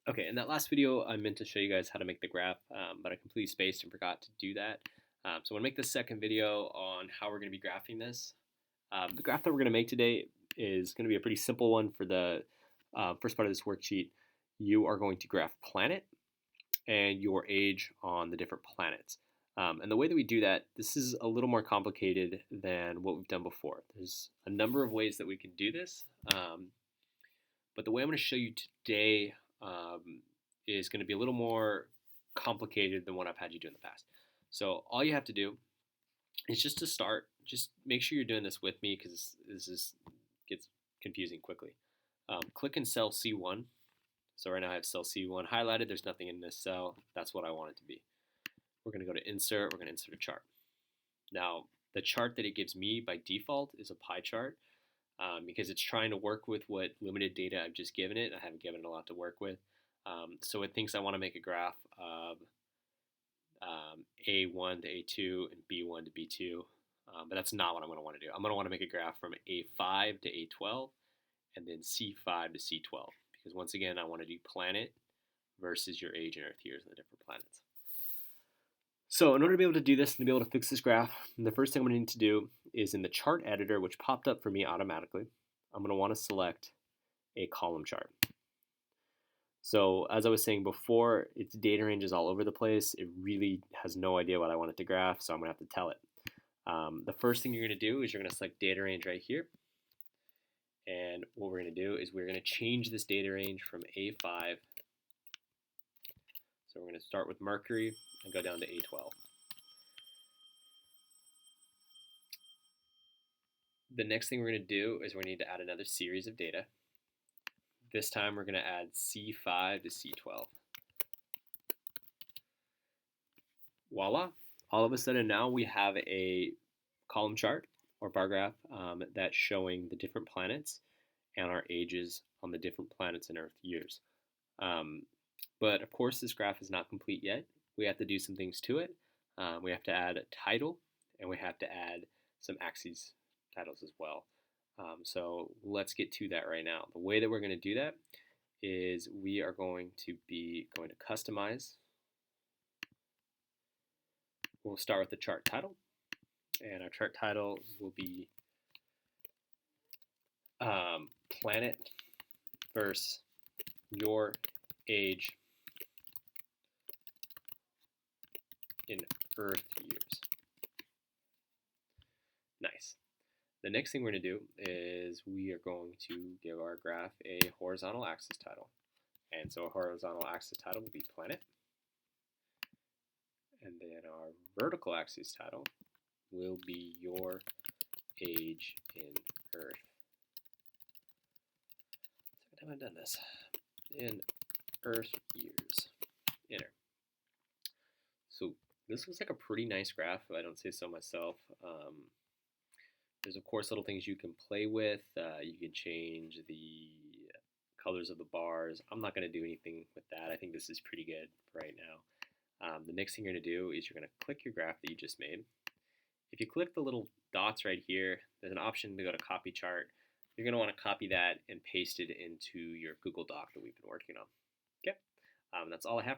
Okay, in that last video, I meant to show you guys how to make the graph, but I completely spaced and forgot to do that. So I'm going to make the second video on how we're going to be graphing this. The graph that we're going to make today is going to be a pretty simple one for the first part of this worksheet. You are going to graph planet and your age on the different planets. And the way that we do that, this is a little more complicated than what we've done before. There's a number of ways that we can do this, but the way I'm going to show you today is going to be a little more complicated than what I've had you do in the past. So all you have to do is just to start, just make sure you're doing this with me because gets confusing quickly. Click in cell C1. So right now I have cell C1 highlighted. There's nothing in this cell. That's what I want it to be. We're going to go to insert. We're going to insert a chart. Now, the chart that it gives me by default is a pie chart because it's trying to work with what limited data I've just given it. I haven't given it a lot to work with. So it thinks I want to make a graph of A1 to A2 and B1 to B2, but that's not what I'm going to want to do. I'm going to want to make a graph from A5 to A12 and then C5 to C12 because once again I want to do planet versus your age and Earth years and the different planets. So in order to be able to do this and to be able to fix this graph, the first thing I'm going to need to do is in the chart editor, which popped up for me automatically, I'm going to want to select a column chart. So as I was saying before, its data range is all over the place. It really has no idea what I want it to graph, so I'm going to have to tell it. The first thing you're going to do is you're going to select data range right here. And what we're going to do is we're going to change this data range from A5. So we're going to start with Mercury and go down to A12. The next thing we're going to do is we need to add another series of data. This time we're going to add C5 to C12. Voila! All of a sudden now we have a column chart or bar graph that's showing the different planets and our ages on the different planets in Earth years. But of course this graph is not complete yet. We have to do some things to it. We have to add a title and we have to add some axes titles as well. So let's get to that right now. The way that we're going to do that is we are going to customize. We'll start with the chart title, and our chart title will be planet versus your age in Earth years. Nice. The next thing we're going to do is we are going to give our graph a horizontal axis title. And so a horizontal axis title will be planet. And then our vertical axis title will be your age in Earth. Second time I've done this. In Earth years. Enter. So this looks like a pretty nice graph, if I don't say so myself. There's of course little things you can play with. You can change the colors of the bars. I'm not going to do anything with that. I think this is pretty good right now. The next thing you're going to do is you're going to click your graph that you just made. If you click the little dots right here, there's an option to go to copy chart. You're going to want to copy that and paste it into your Google Doc that we've been working on. Okay, that's all I have.